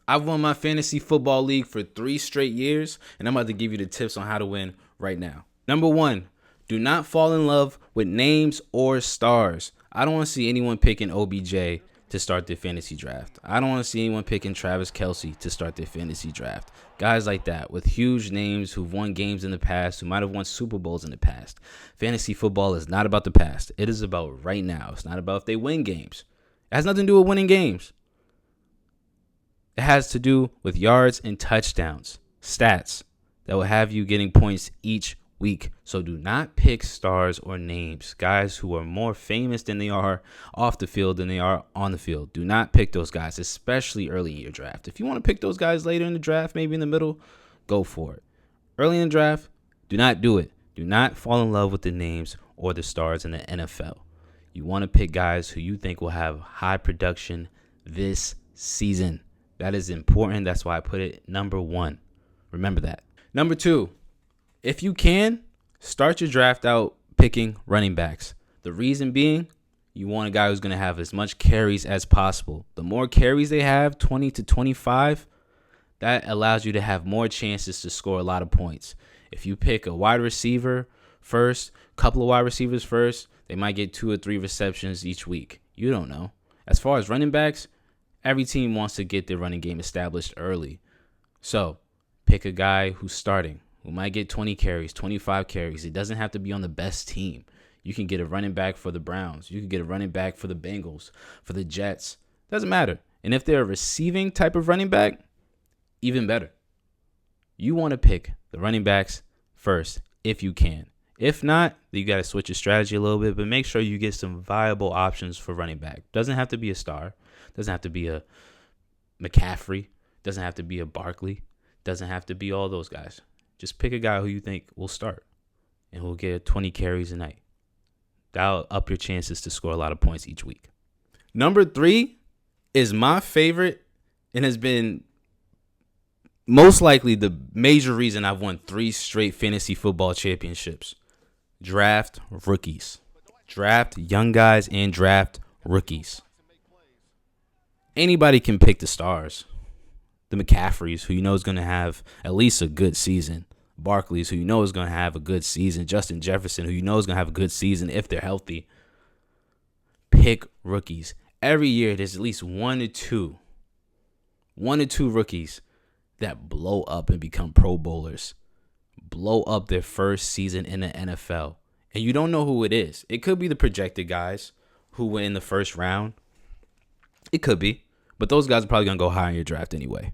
I've won my fantasy football league for 3 straight years, and I'm about to give you the tips on how to win right now. Number 1, do not fall in love with names or stars. I don't want to see anyone picking OBJ to start their fantasy draft. I don't want to see anyone picking Travis Kelce to start their fantasy draft. Guys like that with huge names who've won games in the past, who might have won Super Bowls in the past. Fantasy football is not about the past. It is about right now. It's not about if they win games. It has nothing to do with winning games. It has to do with yards and touchdowns, stats that will have you getting points each week. So do not pick stars or names, guys who are more famous than they are off the field than they are on the field. Do not pick those guys, especially early in your draft. If you want to pick those guys later in the draft, maybe in the middle, go for it. Early in the draft, do not do it. Do not fall in love with the names or the stars in the NFL. You want to pick guys who you think will have high production this season. That is important. That's why I put it number 1. Remember that. Number 2, if you can, start your draft out picking running backs. The reason being, you want a guy who's going to have as much carries as possible. The more carries they have, 20 to 25, that allows you to have more chances to score a lot of points. If you pick a wide receiver first, couple of wide receivers first, they might get 2 or 3 receptions each week. You don't know. As far as running backs, every team wants to get their running game established early. So pick a guy who's starting, who might get 20 carries, 25 carries. It doesn't have to be on the best team. You can get a running back for the Browns. You can get a running back for the Bengals, for the Jets. Doesn't matter. And if they're a receiving type of running back, even better. You want to pick the running backs first if you can. If not, you got to switch your strategy a little bit, but make sure you get some viable options for running back. Doesn't have to be a star. Doesn't have to be a McCaffrey. Doesn't have to be a Barkley. Doesn't have to be all those guys. Just pick a guy who you think will start and who'll get 20 carries a night. That'll up your chances to score a lot of points each week. Number 3 is my favorite and has been most likely the major reason I've won 3 straight fantasy football championships. Draft rookies. Draft young guys and draft rookies. Anybody can pick the stars. The McCaffreys, who you know is going to have at least a good season. Barkley's, who you know is going to have a good season. Justin Jefferson, who you know is going to have a good season if they're healthy. Pick rookies. Every year, there's at least 1 or 2 rookies that blow up and become Pro Bowlers. Blow up their first season in the NFL. And you don't know who it is. It could be the projected guys who were in the first round. It could be. But those guys are probably going to go high in your draft anyway.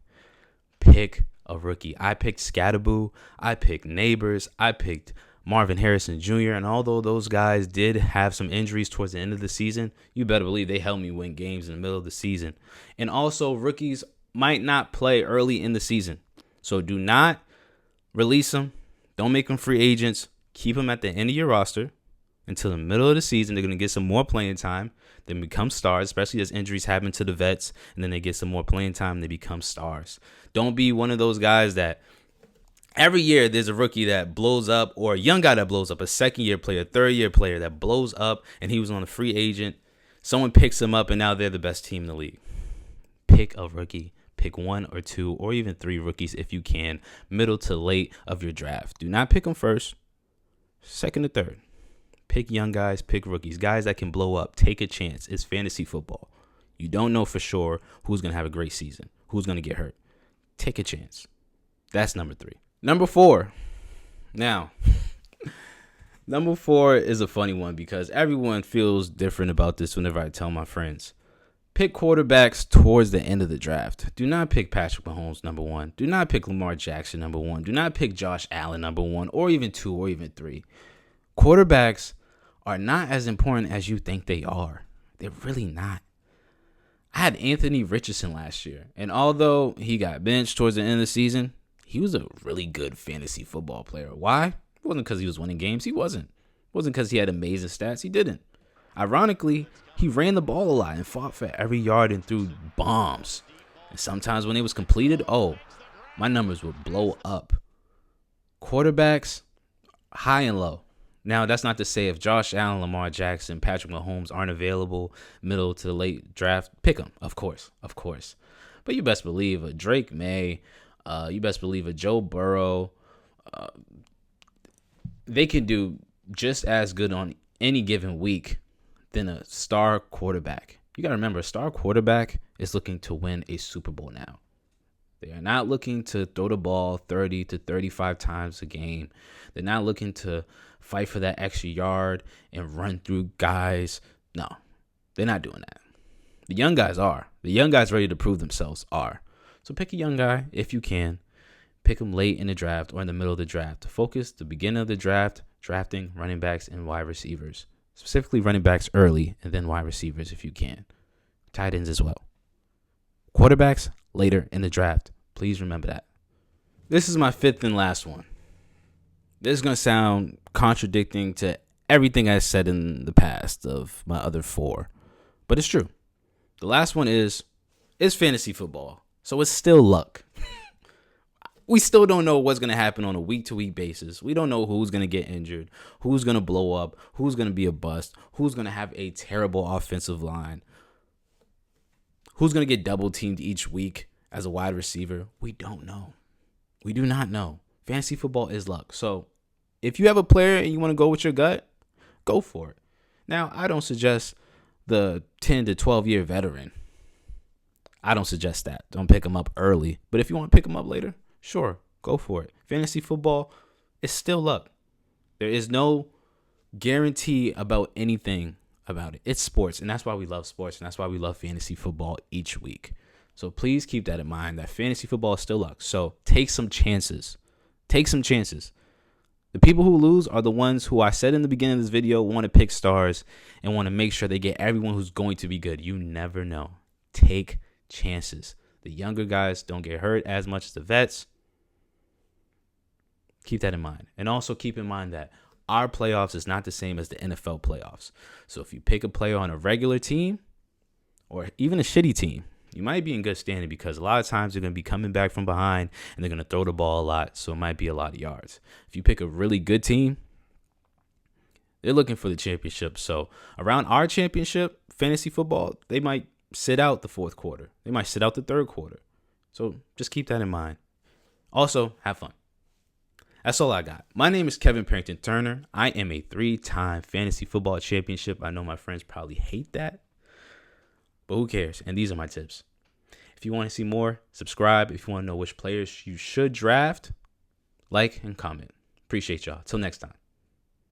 Pick a rookie. I picked Scatterboo. I picked Neighbors. I picked Marvin Harrison Jr. And although those guys did have some injuries towards the end of the season, you better believe they helped me win games in the middle of the season. And also, rookies might not play early in the season. So do not release them. Don't make them free agents. Keep them at the end of your roster until the middle of the season. They're going to get some more playing time. They become stars, especially as injuries happen to the vets, and then they get some more playing time and they become stars. Don't be one of those guys that every year there's a rookie that blows up or a young guy that blows up, a second-year player, third-year player that blows up, and he was on a free agent. Someone picks him up, and now they're the best team in the league. Pick a rookie. Pick 1 or 2 or even 3 rookies if you can, middle to late of your draft. Do not pick them first, second or third. Pick young guys, pick rookies, guys that can blow up. Take a chance. It's fantasy football. You don't know for sure who's going to have a great season, who's going to get hurt. Take a chance. That's number 3. Number 4. Now, number 4 is a funny one because everyone feels different about this whenever I tell my friends. Pick quarterbacks towards the end of the draft. Do not pick Patrick Mahomes, number 1. Do not pick Lamar Jackson, number 1. Do not pick Josh Allen, number 1, or even 2, or even 3. Quarterbacks are not as important as you think they are. They're really not. I had Anthony Richardson last year, and although he got benched towards the end of the season, he was a really good fantasy football player. Why? It wasn't because he was winning games. He wasn't. It wasn't because he had amazing stats. He didn't. Ironically, he ran the ball a lot and fought for every yard and threw bombs. And sometimes when it was completed, my numbers would blow up. Quarterbacks, high and low. Now, that's not to say if Josh Allen, Lamar Jackson, Patrick Mahomes aren't available middle to the late draft, pick them, of course. But you best believe a Drake May, you best believe a Joe Burrow, they can do just as good on any given week than a star quarterback. You got to remember, a star quarterback is looking to win a Super Bowl now. They are not looking to throw the ball 30 to 35 times a game. They're not looking to fight for that extra yard and run through guys. No, they're not doing that. The young guys are. The young guys ready to prove themselves are. So pick a young guy if you can. Pick them late in the draft or in the middle of the draft. To focus the beginning of the draft, drafting running backs and wide receivers. Specifically running backs early and then wide receivers if you can. Tight ends as well. Quarterbacks later in the draft. Please remember that. This is my fifth and last one. This is going to sound contradicting to everything I said in the past of my other four. But it's true. The last one is fantasy football. So it's still luck. We still don't know what's going to happen on a week-to-week basis. We don't know who's going to get injured, who's going to blow up, who's going to be a bust, who's going to have a terrible offensive line, who's going to get double-teamed each week as a wide receiver. We don't know. We do not know. Fantasy football is luck. So if you have a player and you want to go with your gut, go for it. Now, I don't suggest the 10 to 12-year veteran. I don't suggest that. Don't pick him up early. But if you want to pick him up later, sure, go for it. Fantasy football is still luck. There is no guarantee about anything about it. It's sports, and that's why we love sports, and that's why we love fantasy football each week. So please keep that in mind, that fantasy football is still luck. So take some chances. Take some chances. The people who lose are the ones who I said in the beginning of this video want to pick stars and want to make sure they get everyone who's going to be good. You never know. Take chances. The younger guys don't get hurt as much as the vets. Keep that in mind. And also keep in mind that our playoffs is not the same as the NFL playoffs. So if you pick a player on a regular team or even a shitty team, you might be in good standing because a lot of times they're going to be coming back from behind and they're going to throw the ball a lot. So it might be a lot of yards. If you pick a really good team, they're looking for the championship. So around our championship, fantasy football, they might sit out the fourth quarter. They might sit out the third quarter. So just keep that in mind. Also, have fun. That's all I got. My name is Kevin Parrington Turner. I am a 3-time fantasy football championship. I know my friends probably hate that, but who cares? And these are my tips. If you want to see more, subscribe. If you want to know which players you should draft, like and comment. Appreciate y'all. Till next time.